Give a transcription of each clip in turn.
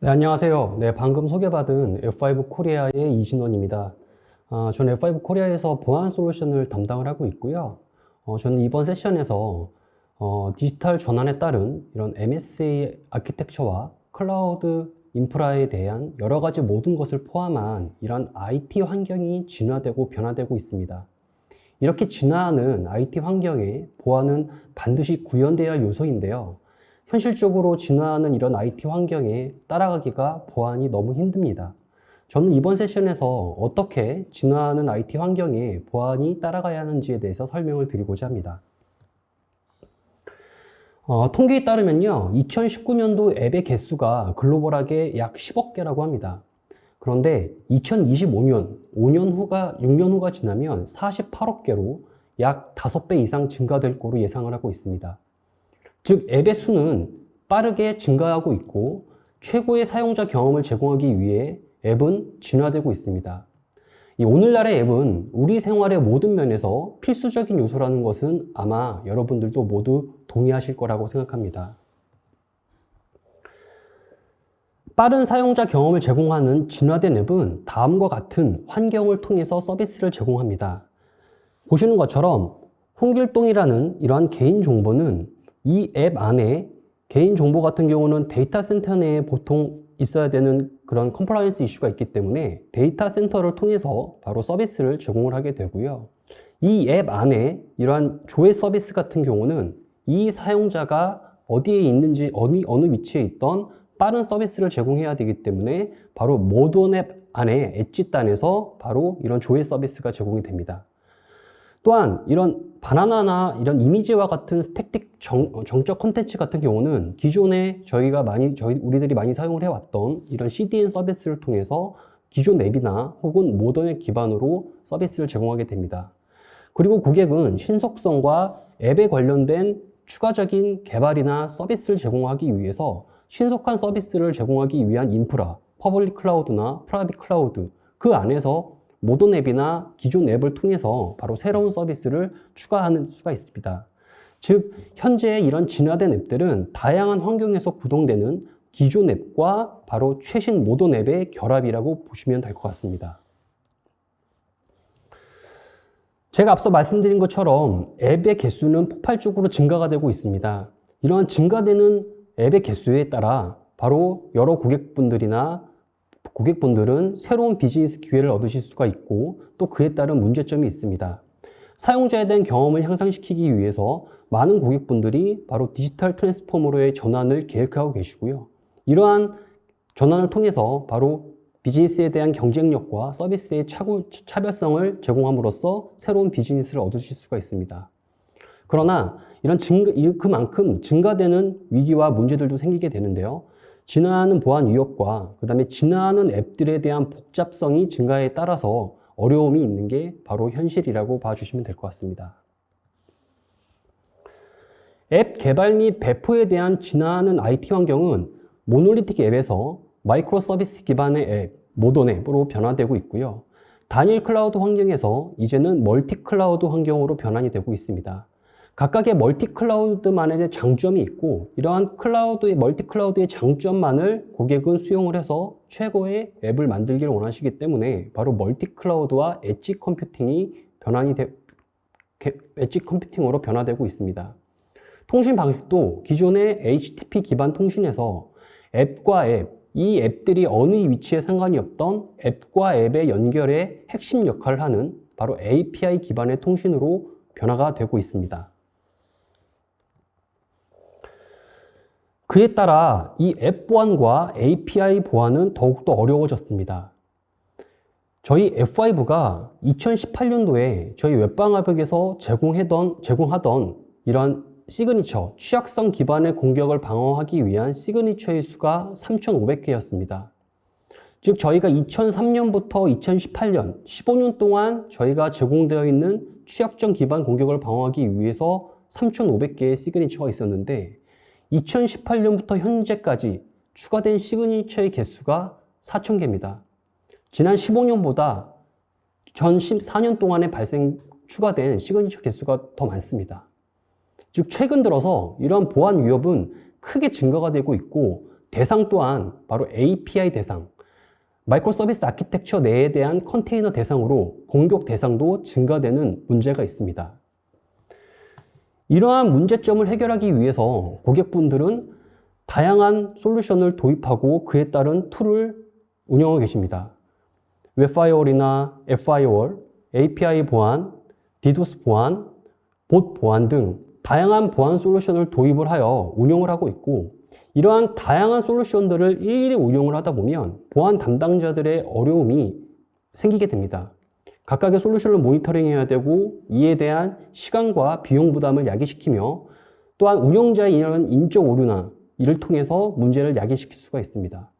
네, 안녕하세요. 네, 방금 소개받은 F5 코리아의 이진원입니다. 저는 F5 코리아에서 보안 솔루션을 담당을 하고 있고요. 저는 이번 세션에서 디지털 전환에 따른 이런 MSA 아키텍처와 클라우드 인프라에 대한 여러 가지 모든 것을 포함한 이런 IT 환경이 진화되고 변화되고 있습니다. 이렇게 진화하는 IT 환경에 보안은 반드시 구현되어야 할 요소인데요. 현실적으로 진화하는 이런 IT 환경에 따라가기가 보안이 너무 힘듭니다. 저는 이번 세션에서 어떻게 진화하는 IT 환경에 보안이 따라가야 하는지에 대해서 설명을 드리고자 합니다. 통계에 따르면요, 2019년도 앱의 개수가 글로벌하게 약 10억 개라고 합니다. 그런데 2025년, 6년 후가 지나면 48억 개로 약 5배 이상 증가될 거로 예상을 하고 있습니다. 즉, 앱의 수는 빠르게 증가하고 있고 최고의 사용자 경험을 제공하기 위해 앱은 진화되고 있습니다. 이 오늘날의 앱은 우리 생활의 모든 면에서 필수적인 요소라는 것은 아마 여러분들도 모두 동의하실 거라고 생각합니다. 빠른 사용자 경험을 제공하는 진화된 앱은 다음과 같은 환경을 통해서 서비스를 제공합니다. 보시는 것처럼 홍길동이라는 이러한 개인 정보는 이 앱 안에 개인 정보 같은 경우는 데이터 센터 내에 보통 있어야 되는 그런 컴플라이언스 이슈가 있기 때문에 데이터 센터를 통해서 바로 서비스를 제공을 하게 되고요. 이 앱 안에 이러한 조회 서비스 같은 경우는 이 사용자가 어디에 있는지 어느 위치에 있던 빠른 서비스를 제공해야 되기 때문에 바로 모든 앱 안에 엣지단에서 바로 이런 조회 서비스가 제공이 됩니다. 또한 이런 바나나나 이런 이미지와 같은 스태틱 정적 콘텐츠 같은 경우는 기존에 우리들이 많이 사용을 해왔던 이런 CDN 서비스를 통해서 기존 앱이나 혹은 모던 앱 기반으로 서비스를 제공하게 됩니다. 그리고 고객은 신속성과 앱에 관련된 추가적인 개발이나 서비스를 제공하기 위해서 신속한 서비스를 제공하기 위한 인프라, 퍼블릭 클라우드나 프라이빗 클라우드, 그 안에서 모던 앱이나 기존 앱을 통해서 바로 새로운 서비스를 추가하는 수가 있습니다. 즉, 현재 이런 진화된 앱들은 다양한 환경에서 구동되는 기존 앱과 바로 최신 모던 앱의 결합이라고 보시면 될 것 같습니다. 제가 앞서 말씀드린 것처럼 앱의 개수는 폭발적으로 증가가 되고 있습니다. 이러한 증가되는 앱의 개수에 따라 바로 여러 고객분들은 새로운 비즈니스 기회를 얻으실 수가 있고 또 그에 따른 문제점이 있습니다. 사용자에 대한 경험을 향상시키기 위해서 많은 고객분들이 바로 디지털 트랜스포머로의 전환을 계획하고 계시고요. 이러한 전환을 통해서 바로 비즈니스에 대한 경쟁력과 서비스의 차별성을 제공함으로써 새로운 비즈니스를 얻으실 수가 있습니다. 그러나 그만큼 증가되는 위기와 문제들도 생기게 되는데요. 진화하는 보안 위협과 그 다음에 진화하는 앱들에 대한 복잡성이 증가에 따라서 어려움이 있는 게 바로 현실이라고 봐주시면 될 것 같습니다. 앱 개발 및 배포에 대한 진화하는 IT 환경은 모놀리틱 앱에서 마이크로 서비스 기반의 앱, 모던 앱으로 변화되고 있고요. 단일 클라우드 환경에서 이제는 멀티 클라우드 환경으로 변환이 되고 있습니다. 각각의 멀티 클라우드만의 장점이 있고 이러한 멀티 클라우드의 장점만을 고객은 수용을 해서 최고의 앱을 만들기를 원하시기 때문에 바로 멀티 클라우드와 엣지 컴퓨팅으로 변화되고 있습니다. 통신 방식도 기존의 HTTP 기반 통신에서 앱과 앱, 이 앱들이 어느 위치에 상관이 없던 앱과 앱의 연결에 핵심 역할을 하는 바로 API 기반의 통신으로 변화가 되고 있습니다. 그에 따라 이 앱 보안과 API 보안은 더욱더 어려워졌습니다. 저희 F5가 2018년도에 저희 웹방화벽에서 제공하던 이런 시그니처, 취약성 기반의 공격을 방어하기 위한 시그니처의 수가 3,500개였습니다. 즉 저희가 2003년부터 2018년, 15년 동안 저희가 제공되어 있는 취약점 기반 공격을 방어하기 위해서 3,500개의 시그니처가 있었는데 2018년부터 현재까지 추가된 시그니처의 개수가 4,000개입니다. 지난 15년보다 전 14년 동안에 추가된 시그니처 개수가 더 많습니다. 즉 최근 들어서 이러한 보안 위협은 크게 증가가 되고 있고 대상 또한 바로 API 대상, 마이크로 서비스 아키텍처 내에 대한 컨테이너 대상으로 공격 대상도 증가되는 문제가 있습니다. 이러한 문제점을 해결하기 위해서 고객분들은 다양한 솔루션을 도입하고 그에 따른 툴을 운영하고 계십니다. 웹파이어월이나 앱파이어월, API 보안, 디도스 보안, 봇 보안 등 다양한 보안 솔루션을 도입을 하여 운영을 하고 있고, 이러한 다양한 솔루션들을 일일이 운영을 하다 보면 보안 담당자들의 어려움이 생기게 됩니다. 각각의 솔루션을 모니터링해야 되고 이에 대한 시간과 비용 부담을 야기시키며 또한 운영자의 이런 인적 오류나 이를 통해서 문제를 야기시킬 수가 있습니다.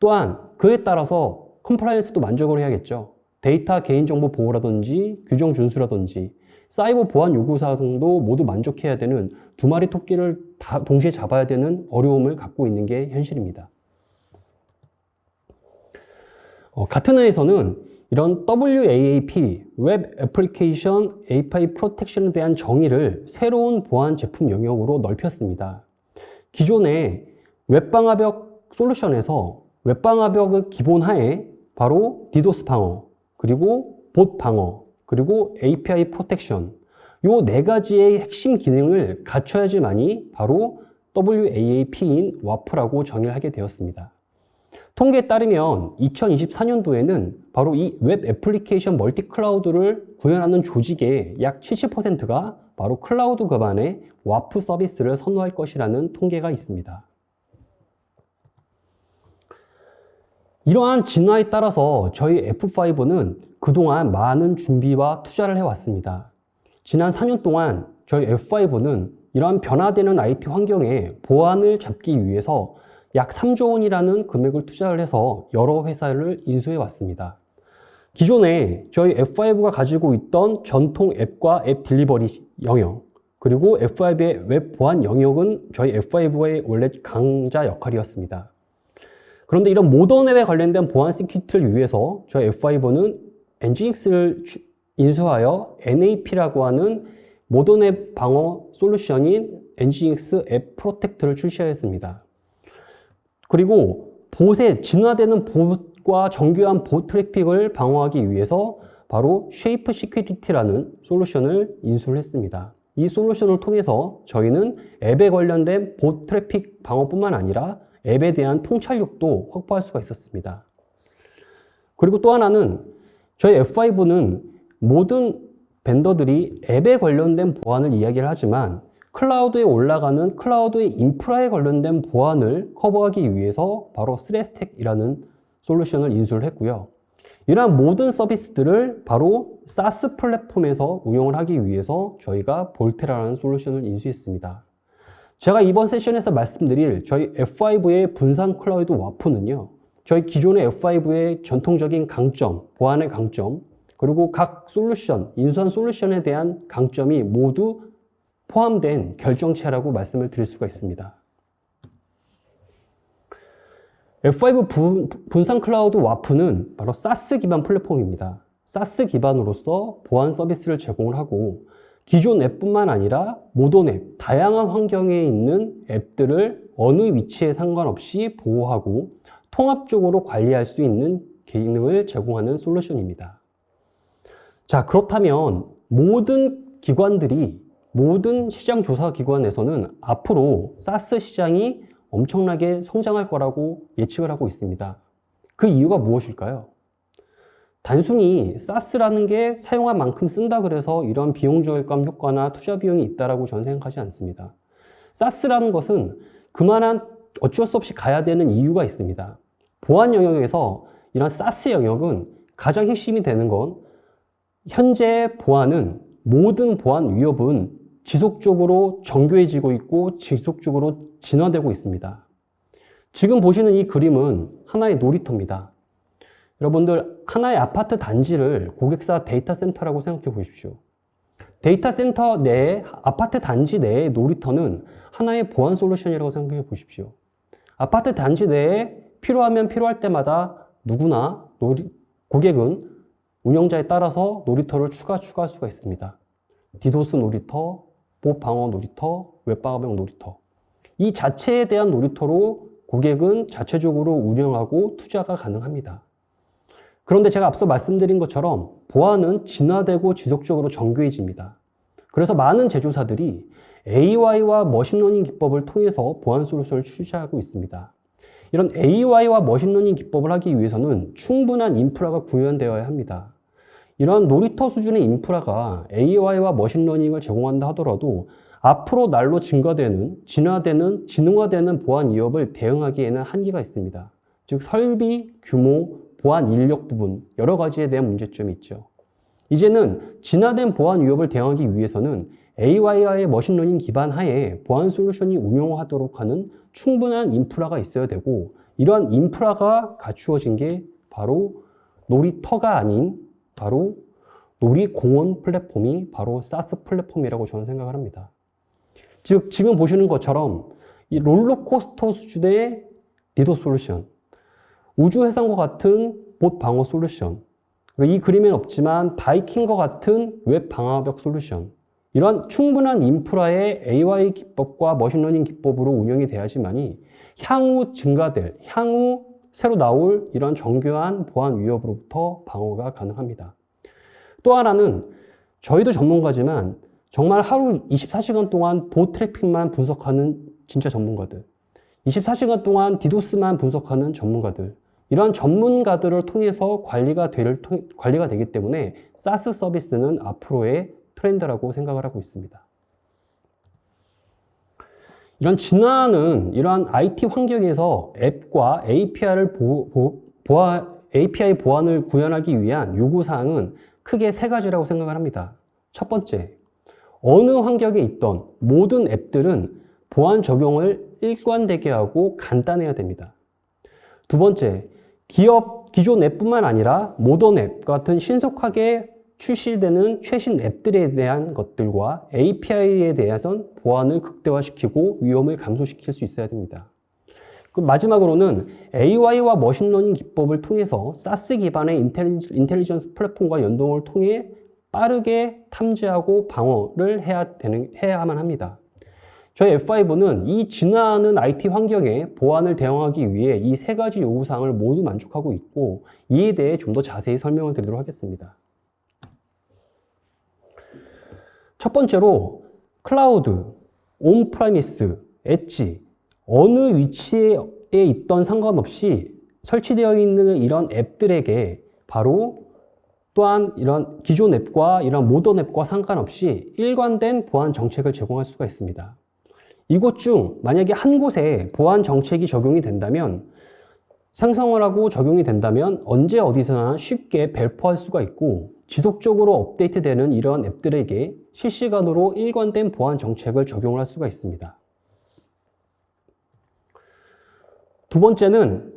또한 그에 따라서 컴플라이언스도 만족을 해야겠죠. 데이터 개인정보 보호라든지 규정 준수라든지 사이버 보안 요구사항도 모두 만족해야 되는 두 마리 토끼를 다 동시에 잡아야 되는 어려움을 갖고 있는 게 현실입니다. 같은 회에서는 이런 WAAP, Web Application API Protection에 대한 정의를 새로운 보안 제품 영역으로 넓혔습니다. 기존의 웹방화벽 솔루션에서 웹방화벽의 기본 하에 바로 디도스 방어, 그리고 봇 방어, 그리고 API 프로텍션, 요 네 가지의 핵심 기능을 갖춰야지만이 바로 WAAP인 WAF라고 정의를 하게 되었습니다. 통계에 따르면 2024년도에는 바로 이 웹 애플리케이션 멀티 클라우드를 구현하는 조직의 약 70%가 바로 클라우드 기반의 WAF 서비스를 선호할 것이라는 통계가 있습니다. 이러한 진화에 따라서 저희 F5는 그동안 많은 준비와 투자를 해왔습니다. 지난 4년 동안 저희 F5는 이러한 변화되는 IT 환경에 보안을 잡기 위해서 약 3조 원이라는 금액을 투자를 해서 여러 회사를 인수해 왔습니다. 기존에 저희 F5가 가지고 있던 전통 앱과 앱 딜리버리 영역, 그리고 F5의 웹 보안 영역은 저희 F5의 원래 강자 역할이었습니다. 그런데 이런 모던 앱에 관련된 보안 시큐리티를 위해서 저희 F5는 엔지닉스를 인수하여 NAP라고 하는 모던 앱 방어 솔루션인 엔지닉스 앱 프로텍트를 출시하였습니다. 그리고 봇에 진화되는 봇과 정교한 봇 트래픽을 방어하기 위해서 바로 쉐이프 시큐리티라는 솔루션을 인수를 했습니다. 이 솔루션을 통해서 저희는 앱에 관련된 봇 트래픽 방어뿐만 아니라 앱에 대한 통찰력도 확보할 수가 있었습니다. 그리고 또 하나는 저희 F5는 모든 벤더들이 앱에 관련된 보안을 이야기를 하지만 클라우드에 올라가는 클라우드의 인프라에 관련된 보안을 커버하기 위해서 바로 스레스텍이라는 솔루션을 인수를 했고요. 이러한 모든 서비스들을 바로 SaaS 플랫폼에서 운영을 하기 위해서 저희가 볼테라라는 솔루션을 인수했습니다. 제가 이번 세션에서 말씀드릴 저희 F5의 분산 클라우드 와프는요, 저희 기존의 F5의 전통적인 강점, 보안의 강점, 그리고 각 솔루션, 인수한 솔루션에 대한 강점이 모두 포함된 결정체라고 말씀을 드릴 수가 있습니다. F5 분산 클라우드 와프는 바로 SaaS 기반 플랫폼입니다. SaaS 기반으로서 보안 서비스를 제공을 하고 기존 앱뿐만 아니라 모던 앱, 다양한 환경에 있는 앱들을 어느 위치에 상관없이 보호하고 통합적으로 관리할 수 있는 기능을 제공하는 솔루션입니다. 자, 그렇다면 모든 기관들이, 모든 시장 조사 기관에서는 앞으로 SaaS 시장이 엄청나게 성장할 거라고 예측을 하고 있습니다. 그 이유가 무엇일까요? 단순히 SaaS라는 게 사용한 만큼 쓴다 그래서 이런 비용 절감 효과나 투자 비용이 있다라고 저는 생각하지 않습니다. SaaS라는 것은 그만한 어쩔 수 없이 가야 되는 이유가 있습니다. 보안 영역에서 이런 SaaS 영역은 가장 핵심이 되는 건 현재 보안은, 모든 보안 위협은 지속적으로 정교해지고 있고 지속적으로 진화되고 있습니다. 지금 보시는 이 그림은 하나의 놀이터입니다. 여러분들, 하나의 아파트 단지를 고객사 데이터 센터라고 생각해 보십시오. 데이터 센터 내에, 아파트 단지 내의 놀이터는 하나의 보안 솔루션이라고 생각해 보십시오. 아파트 단지 내에 필요하면 필요할 때마다 누구나 고객은 운영자에 따라서 놀이터를 추가할 수가 있습니다. 디도스 놀이터, 봇 방어 놀이터, 웹방어벽 놀이터. 이 자체에 대한 놀이터로 고객은 자체적으로 운영하고 투자가 가능합니다. 그런데 제가 앞서 말씀드린 것처럼 보안은 진화되고 지속적으로 정교해집니다. 그래서 많은 제조사들이 AI와 머신러닝 기법을 통해서 보안 솔루션을 출시하고 있습니다. 이런 AI와 머신러닝 기법을 하기 위해서는 충분한 인프라가 구현되어야 합니다. 이러한 놀이터 수준의 인프라가 AI와 머신러닝을 제공한다 하더라도 앞으로 날로 증가되는, 진화되는, 지능화되는 보안 위협을 대응하기에는 한계가 있습니다. 즉 설비, 규모, 보안 인력 부분 여러 가지에 대한 문제점이 있죠. 이제는 진화된 보안 위협을 대응하기 위해서는 AI와의 머신러닝 기반 하에 보안 솔루션이 운영하도록 하는 충분한 인프라가 있어야 되고 이러한 인프라가 갖추어진 게 바로 놀이터가 아닌 바로 놀이공원 플랫폼이 바로 SaaS 플랫폼이라고 저는 생각을 합니다. 즉 지금 보시는 것처럼 이 롤러코스터 수준의 디도스 솔루션, 우주해상과 같은 봇 방어 솔루션, 이 그림엔 없지만 바이킹과 같은 웹 방화벽 솔루션, 이런 충분한 인프라의 AI 기법과 머신러닝 기법으로 운영이 돼야지만이 향후 증가될, 향후 새로 나올 이런 정교한 보안 위협으로부터 방어가 가능합니다. 또 하나는 저희도 전문가지만 정말 하루 24시간 동안 봇 트래픽만 분석하는 진짜 전문가들, 24시간 동안 디도스만 분석하는 전문가들, 이러한 전문가들을 통해서 관리가 되기 때문에 SaaS 서비스는 앞으로의 트렌드라고 생각을 하고 있습니다. 이런 진화는 이러한 IT 환경에서 앱과 API 보안을 구현하기 위한 요구사항은 크게 세 가지라고 생각을 합니다. 첫 번째, 어느 환경에 있던 모든 앱들은 보안 적용을 일관되게 하고 간단해야 됩니다. 두 번째, 기존 앱뿐만 아니라 모던 앱 같은 신속하게 출시되는 최신 앱들에 대한 것들과 API에 대해선 보안을 극대화시키고 위험을 감소시킬 수 있어야 됩니다. 마지막으로는 AI와 머신러닝 기법을 통해서 SaaS 기반의 인텔리전스 플랫폼과 연동을 통해 빠르게 탐지하고 방어를 해야만 합니다. 저희 F5는 이 진화하는 IT 환경에 보안을 대응하기 위해 이 세 가지 요구사항을 모두 만족하고 있고 이에 대해 좀 더 자세히 설명을 드리도록 하겠습니다. 첫 번째로 클라우드, 온프라미스, 엣지 어느 위치에 있던 상관없이 설치되어 있는 이런 앱들에게 바로 또한 이런 기존 앱과 이런 모던 앱과 상관없이 일관된 보안 정책을 제공할 수가 있습니다. 이곳 중 만약에 한 곳에 보안 정책이 적용이 된다면 생성을 하고 적용이 된다면 언제 어디서나 쉽게 배포할 수가 있고 지속적으로 업데이트되는 이러한 앱들에게 실시간으로 일관된 보안 정책을 적용을 할 수가 있습니다. 두 번째는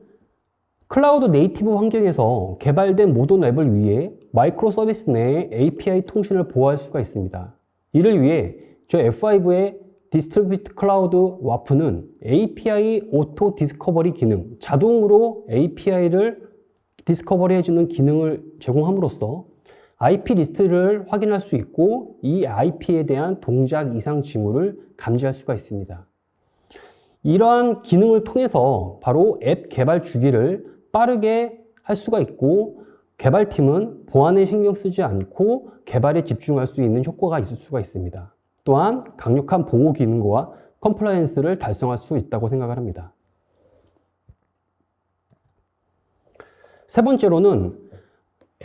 클라우드 네이티브 환경에서 개발된 모던 앱을 위해 마이크로 서비스 내에 API 통신을 보호할 수가 있습니다. 이를 위해 저희 F5의 디스트리뷰트 클라우드 와프는 API 오토 디스커버리 기능, 자동으로 API를 디스커버리 해주는 기능을 제공함으로써 IP 리스트를 확인할 수 있고 이 IP에 대한 동작 이상 징후를 감지할 수가 있습니다. 이러한 기능을 통해서 바로 앱 개발 주기를 빠르게 할 수가 있고 개발팀은 보안에 신경 쓰지 않고 개발에 집중할 수 있는 효과가 있을 수가 있습니다. 또한 강력한 보호 기능과 컴플라이언스를 달성할 수 있다고 생각을 합니다. 세 번째로는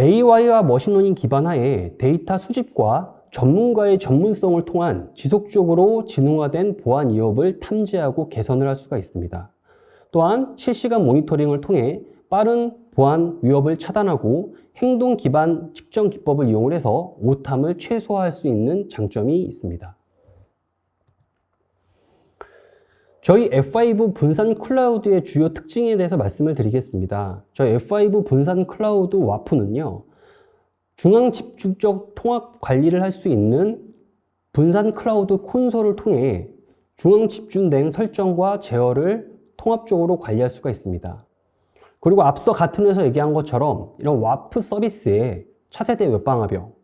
AI와 머신러닝 기반 하에 데이터 수집과 전문가의 전문성을 통한 지속적으로 진흥화된 보안 위협을 탐지하고 개선을 할 수가 있습니다. 또한 실시간 모니터링을 통해 빠른 보안 위협을 차단하고 행동 기반 측정 기법을 이용해서 오탐을 최소화할 수 있는 장점이 있습니다. 저희 F5 분산 클라우드의 주요 특징에 대해서 말씀을 드리겠습니다. 저희 F5 분산 클라우드 와프는요, 중앙 집중적 통합 관리를 할 수 있는 분산 클라우드 콘솔을 통해 중앙 집중된 설정과 제어를 통합적으로 관리할 수가 있습니다. 그리고 앞서 같은 회사 얘기한 것처럼 이런 와프 서비스에 차세대 웹방화벽,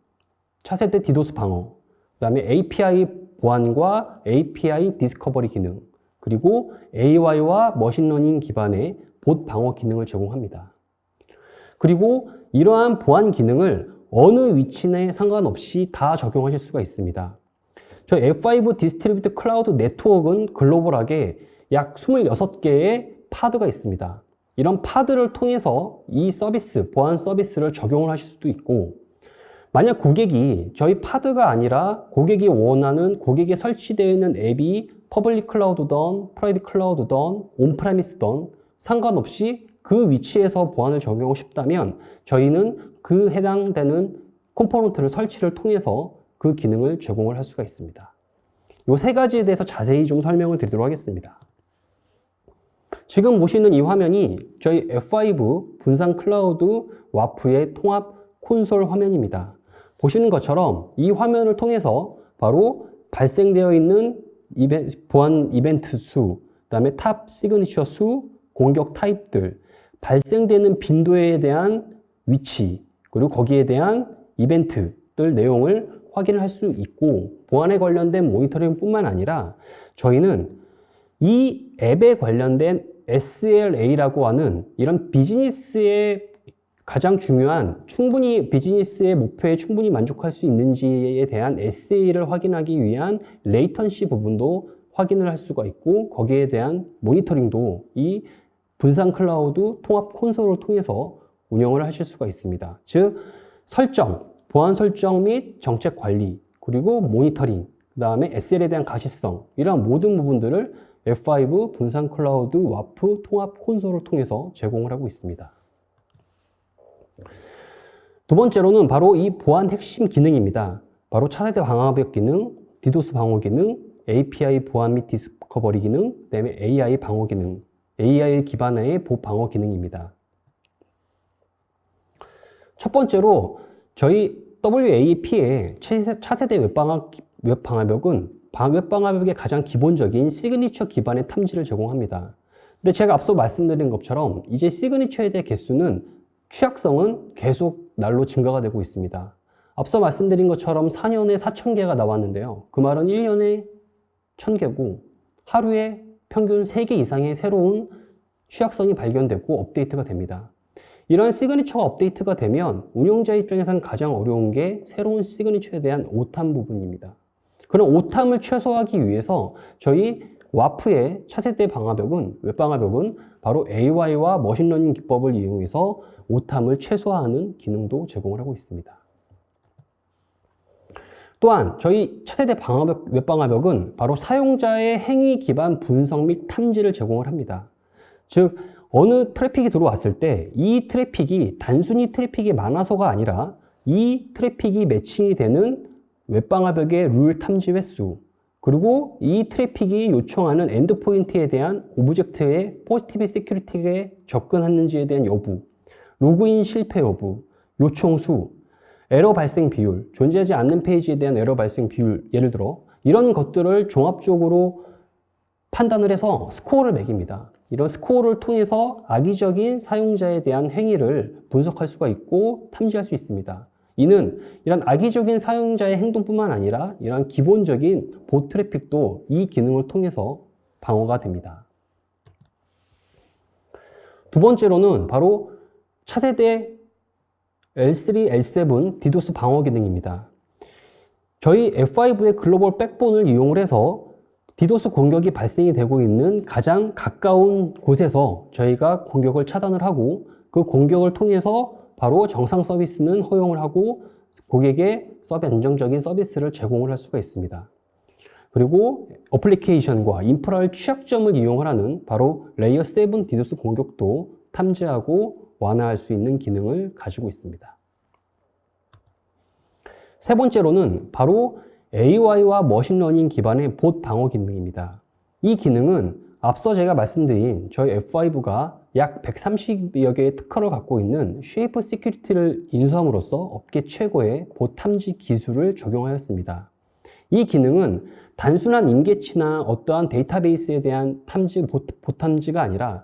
차세대 디도스 방어, 그 다음에 API 보안과 API 디스커버리 기능, 그리고 AI와 머신러닝 기반의 봇 방어 기능을 제공합니다. 그리고 이러한 보안 기능을 어느 위치에 상관없이 다 적용하실 수가 있습니다. 저희 F5 디스트리뷰트 클라우드 네트워크는 글로벌하게 약 26개의 파드가 있습니다. 이런 파드를 통해서 이 서비스, 보안 서비스를 적용을 하실 수도 있고, 만약 고객이 저희 파드가 아니라 고객이 원하는 고객에 설치되어 있는 앱이 퍼블릭 클라우드든 프라이빗 클라우드든 온프레미스든 상관없이 그 위치에서 보안을 적용하고 싶다면 저희는 그 해당되는 컴포넌트를 설치를 통해서 그 기능을 제공을 할 수가 있습니다. 이 세 가지에 대해서 자세히 좀 설명을 드리도록 하겠습니다. 지금 보시는 이 화면이 저희 F5 분산 클라우드 와프의 통합 콘솔 화면입니다. 보시는 것처럼 이 화면을 통해서 바로 발생되어 있는 보안 이벤트 수, 그 다음에 탑 시그니처 수, 공격 타입들, 발생되는 빈도에 대한 위치, 그리고 거기에 대한 이벤트들 내용을 확인을 할 수 있고, 보안에 관련된 모니터링 뿐만 아니라 저희는 이 앱에 관련된 SLA라고 하는 이런 비즈니스의 가장 중요한 충분히 비즈니스의 목표에 충분히 만족할 수 있는지에 대한 SLA를 확인하기 위한 레이턴시 부분도 확인을 할 수가 있고, 거기에 대한 모니터링도 이 분산 클라우드 통합 콘솔을 통해서 운영을 하실 수가 있습니다. 즉 설정, 보안 설정 및 정책 관리, 그리고 모니터링, 그 다음에 SL에 대한 가시성, 이러한 모든 부분들을 F5 분산 클라우드 와프 통합 콘솔을 통해서 제공을 하고 있습니다. 두 번째로는 바로 이 보안 핵심 기능입니다. 바로 차세대 방화벽 기능, 디도스 방어 기능, API 보안 및 디스커버리 기능, 그 다음에 AI 방어 기능, AI 기반의 봇 방어 기능입니다. 첫 번째로 저희 WAP의 차세대 웹방화벽은 웹방화벽의 가장 기본적인 시그니처 기반의 탐지를 제공합니다. 근데 제가 앞서 말씀드린 것처럼 이제 시그니처에 대한 개수는 취약성은 계속 날로 증가가 되고 있습니다. 앞서 말씀드린 것처럼 4년에 4,000개가 나왔는데요. 그 말은 1년에 1,000개고 하루에 평균 3개 이상의 새로운 취약성이 발견되고 업데이트가 됩니다. 이런 시그니처가 업데이트가 되면 운용자 입장에서는 가장 어려운 게 새로운 시그니처에 대한 오탐 부분입니다. 그런 오탐을 최소화하기 위해서 저희 와프의 차세대 방화벽은, 웹방화벽은 바로 AI와 머신러닝 기법을 이용해서 오탐을 최소화하는 기능도 제공을 하고 있습니다. 또한 저희 차세대 웹방화벽은 바로 사용자의 행위 기반 분석 및 탐지를 제공을 합니다. 즉 어느 트래픽이 들어왔을 때 이 트래픽이 단순히 트래픽이 많아서가 아니라 이 트래픽이 매칭이 되는 웹방화벽의 룰 탐지 횟수, 그리고 이 트래픽이 요청하는 엔드포인트에 대한 오브젝트의 포지티브 시큐리티에 접근하는지에 대한 여부, 로그인 실패 여부, 요청 수, 에러 발생 비율, 존재하지 않는 페이지에 대한 에러 발생 비율, 예를 들어 이런 것들을 종합적으로 판단을 해서 스코어를 매깁니다. 이런 스코어를 통해서 악의적인 사용자에 대한 행위를 분석할 수가 있고 탐지할 수 있습니다. 이는 이런 악의적인 사용자의 행동뿐만 아니라 이런 기본적인 봇 트래픽도 이 기능을 통해서 방어가 됩니다. 두 번째로는 바로 차세대 L3, L7 디도스 방어 기능입니다. 저희 F5의 글로벌 백본을 이용을 해서 디도스 공격이 발생이 되고 있는 가장 가까운 곳에서 저희가 공격을 차단을 하고 그 공격을 통해서 바로 정상 서비스는 허용을 하고 고객의 안정적인 서비스를 제공을 할 수가 있습니다. 그리고 어플리케이션과 인프라의 취약점을 이용을 하는 바로 레이어 7 디도스 공격도 탐지하고 완화할 수 있는 기능을 가지고 있습니다. 세 번째로는 바로 AI와 머신러닝 기반의 봇 방어 기능입니다. 이 기능은 앞서 제가 말씀드린 저희 F5가 약 130여 개의 특허를 갖고 있는 쉐이프 시큐리티를 인수함으로써 업계 최고의 봇 탐지 기술을 적용하였습니다. 이 기능은 단순한 임계치나 어떠한 데이터베이스에 대한 봇 탐지가 아니라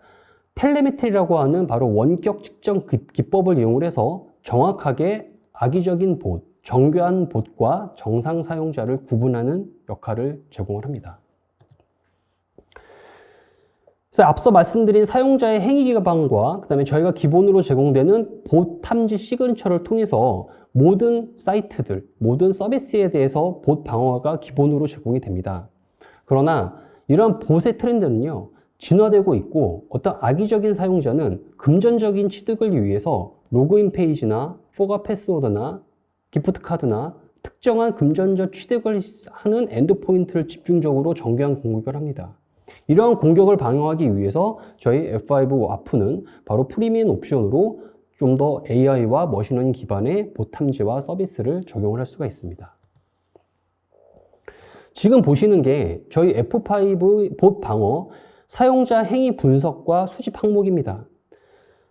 텔레메트리라고 하는 바로 원격 측정 기법을 이용을 해서 정확하게 악의적인 봇, 정교한 봇과 정상 사용자를 구분하는 역할을 제공을 합니다. 그래서 앞서 말씀드린 사용자의 행위 기반과 그다음에 저희가 기본으로 제공되는 봇 탐지 시그니처를 통해서 모든 사이트들, 모든 서비스에 대해서 봇 방어가 기본으로 제공이 됩니다. 그러나 이러한 봇의 트렌드는요, 진화되고 있고 어떤 악의적인 사용자는 금전적인 취득을 위해서 로그인 페이지나 포가 패스워드나 기프트 카드나 특정한 금전적 취득을 하는 엔드포인트를 집중적으로 정교한 공격을 합니다. 이러한 공격을 방어하기 위해서 저희 F5 와프는 바로 프리미엄 옵션으로 좀 더 AI와 머신러닝 기반의 봇 탐지와 서비스를 적용을 할 수가 있습니다. 지금 보시는 게 저희 F5 봇 방어 사용자 행위 분석과 수집 항목입니다.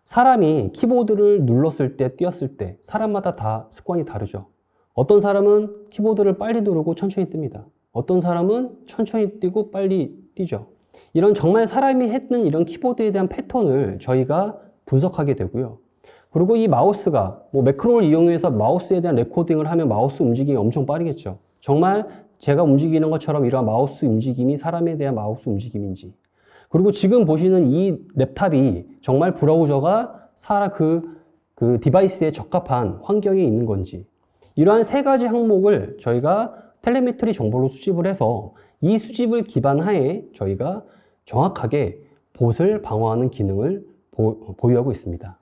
사람이 키보드를 눌렀을 때, 띄었을 때 사람마다 다 습관이 다르죠. 어떤 사람은 키보드를 빨리 누르고 천천히 뜹니다. 어떤 사람은 천천히 뛰고 빨리 뛰죠. 이런 정말 사람이 했는 이런 키보드에 대한 패턴을 저희가 분석하게 되고요. 그리고 이 마우스가 매크로를 이용해서 마우스에 대한 레코딩을 하면 마우스 움직임이 엄청 빠르겠죠. 정말 제가 움직이는 것처럼 이러한 마우스 움직임이 사람에 대한 마우스 움직임인지, 그리고 지금 보시는 이 랩탑이 정말 브라우저가 그 디바이스에 적합한 환경에 있는 건지, 이러한 세 가지 항목을 저희가 텔레메트리 정보로 수집을 해서 이 수집을 기반하에 저희가 정확하게 봇을 방어하는 기능을 보유하고 있습니다.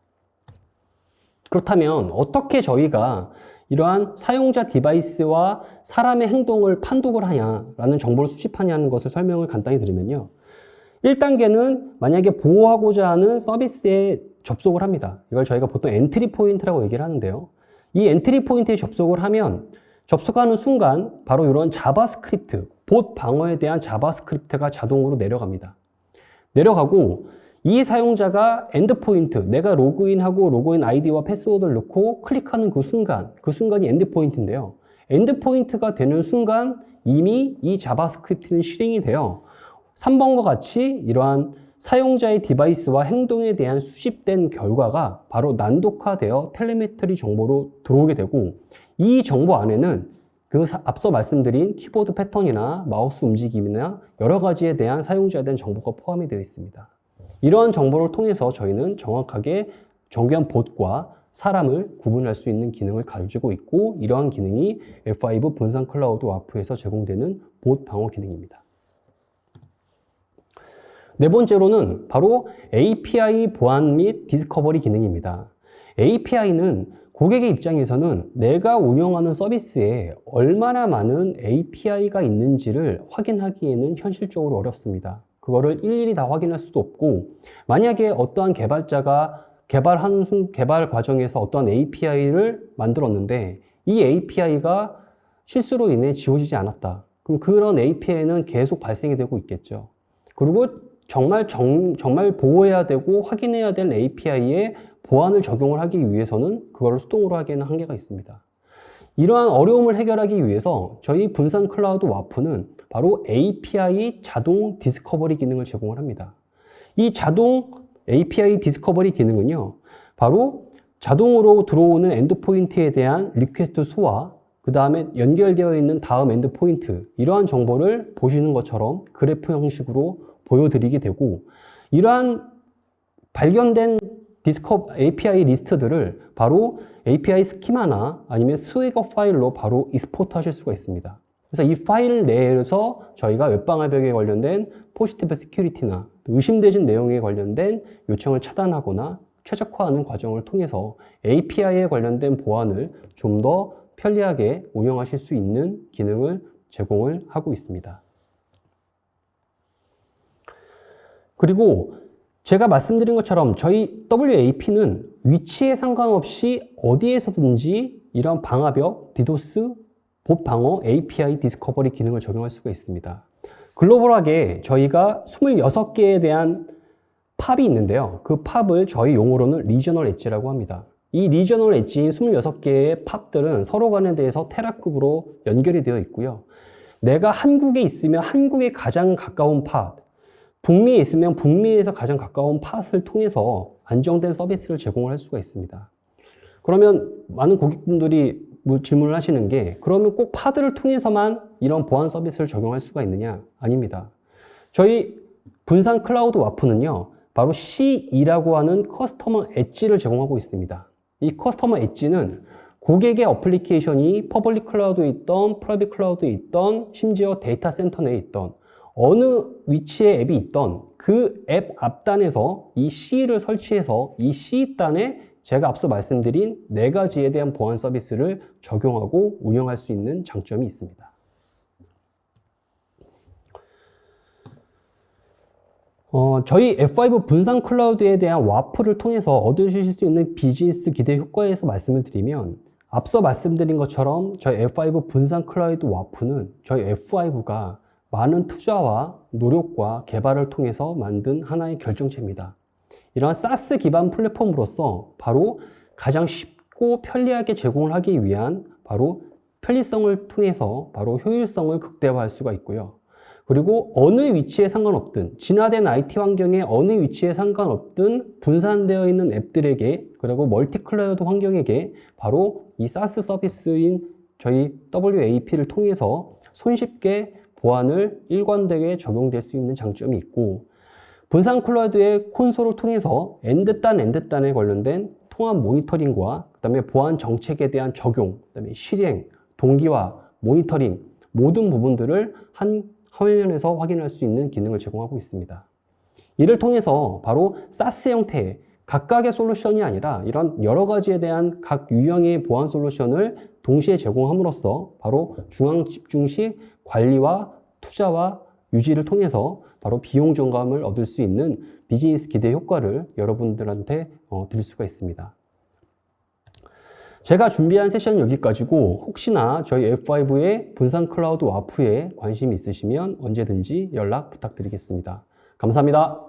그렇다면 어떻게 저희가 이러한 사용자 디바이스와 사람의 행동을 판독을 하냐라는 정보를 수집하냐는 것을 설명을 간단히 드리면요. 1단계는 만약에 보호하고자 하는 서비스에 접속을 합니다. 이걸 저희가 보통 엔트리 포인트라고 얘기를 하는데요. 이 엔트리 포인트에 접속을 하면 접속하는 순간 바로 이런 자바스크립트, 봇 방어에 대한 자바스크립트가 자동으로 내려갑니다. 내려가고 이 사용자가 엔드포인트, 내가 로그인하고 로그인 아이디와 패스워드를 넣고 클릭하는 그 순간이 엔드포인트인데요. 엔드포인트가 되는 순간 이미 이 자바스크립트는 실행이 되어 3번과 같이 이러한 사용자의 디바이스와 행동에 대한 수집된 결과가 바로 난독화되어 텔레메트리 정보로 들어오게 되고, 이 정보 안에는 앞서 말씀드린 키보드 패턴이나 마우스 움직임이나 여러 가지에 대한 사용자에 대한 정보가 포함이 되어 있습니다. 이러한 정보를 통해서 저희는 정확하게 정교한 봇과 사람을 구분할 수 있는 기능을 가지고 있고, 이러한 기능이 F5 분산 클라우드 와프에서 제공되는 봇 방어 기능입니다. 네 번째로는 바로 API 보안 및 디스커버리 기능입니다. API는 고객의 입장에서는 내가 운영하는 서비스에 얼마나 많은 API가 있는지를 확인하기에는 현실적으로 어렵습니다. 그거를 일일이 다 확인할 수도 없고, 만약에 어떠한 개발자가 개발 과정에서 어떠한 API를 만들었는데 이 API가 실수로 인해 지워지지 않았다. 그럼 그런 API는 계속 발생이 되고 있겠죠. 그리고 정말 보호해야 되고 확인해야 될 API에 보안을 적용을 하기 위해서는 그걸 수동으로 하기에는 한계가 있습니다. 이러한 어려움을 해결하기 위해서 저희 분산 클라우드 와프는 바로 API 자동 디스커버리 기능을 제공을 합니다. 이 자동 API 디스커버리 기능은요, 바로 자동으로 들어오는 엔드포인트에 대한 리퀘스트 수와 그 다음에 연결되어 있는 다음 엔드포인트, 이러한 정보를 보시는 것처럼 그래프 형식으로 보여드리게 되고, 이러한 발견된 API 리스트들을 바로 API 스키마나 아니면 스웨거 파일로 바로 익스포트 하실 수가 있습니다. 그래서 이 파일 내에서 저희가 웹방화벽에 관련된 포지티브 시큐리티나 의심되는 내용에 관련된 요청을 차단하거나 최적화하는 과정을 통해서 API에 관련된 보안을 좀 더 편리하게 운영하실 수 있는 기능을 제공을 하고 있습니다. 그리고 제가 말씀드린 것처럼 저희 WAP는 위치에 상관없이 어디에서든지 이런 방화벽, 디도스, 봇 방어, API 디스커버리 기능을 적용할 수가 있습니다. 글로벌하게 저희가 26개에 대한 팝이 있는데요. 그 팝을 저희 용어로는 리저널 엣지라고 합니다. 이 리저널 엣지인 26개의 팝들은 서로 간에 대해서 테라급으로 연결이 되어 있고요. 내가 한국에 있으면 한국에 가장 가까운 팟, 북미에 있으면 북미에서 가장 가까운 팟을 통해서 안정된 서비스를 제공을 할 수가 있습니다. 그러면 많은 고객분들이 질문을 하시는 게, 그러면 꼭 팟을 통해서만 이런 보안 서비스를 적용할 수가 있느냐? 아닙니다. 저희 분산 클라우드 와프는요, 바로 C2라고 하는 커스터머 엣지를 제공하고 있습니다. 이 커스터머 엣지는 고객의 어플리케이션이 퍼블릭 클라우드에 있던, 프라이빗 클라우드에 있던, 심지어 데이터 센터 내에 있던, 어느 위치에 앱이 있던 그 앱 앞단에서 이 C를 설치해서 이 C단에 제가 앞서 말씀드린 4가지에 대한 보안 서비스를 적용하고 운영할 수 있는 장점이 있습니다. 저희 F5 분산 클라우드에 대한 와프를 통해서 얻으실 수 있는 비즈니스 기대 효과에서 말씀을 드리면, 앞서 말씀드린 것처럼 저희 F5 분산 클라우드 와프는 저희 F5가 많은 투자와 노력과 개발을 통해서 만든 하나의 결정체입니다. 이러한 SaaS 기반 플랫폼으로서 바로 가장 쉽고 편리하게 제공을 하기 위한 바로 편리성을 통해서 바로 효율성을 극대화할 수가 있고요. 그리고 어느 위치에 상관없든, 진화된 IT 환경에 어느 위치에 상관없든 분산되어 있는 앱들에게, 그리고 멀티 클라우드 환경에게 바로 이 SaaS 서비스인 저희 WAP를 통해서 손쉽게 보안을 일관되게 적용될 수 있는 장점이 있고, 분산 클라우드의 콘솔을 통해서 엔드단에 관련된 통합 모니터링과 그다음에 보안 정책에 대한 적용, 그다음에 실행, 동기화, 모니터링 모든 부분들을 한 화면에서 확인할 수 있는 기능을 제공하고 있습니다. 이를 통해서 바로 SaaS 형태의 각각의 솔루션이 아니라 이런 여러 가지에 대한 각 유형의 보안 솔루션을 동시에 제공함으로써 바로 중앙 집중식 관리와 투자와 유지를 통해서 바로 비용 절감을 얻을 수 있는 비즈니스 기대 효과를 여러분들한테 드릴 수가 있습니다. 제가 준비한 세션은 여기까지고, 혹시나 저희 F5의 분산 클라우드 와프에 관심이 있으시면 언제든지 연락 부탁드리겠습니다. 감사합니다.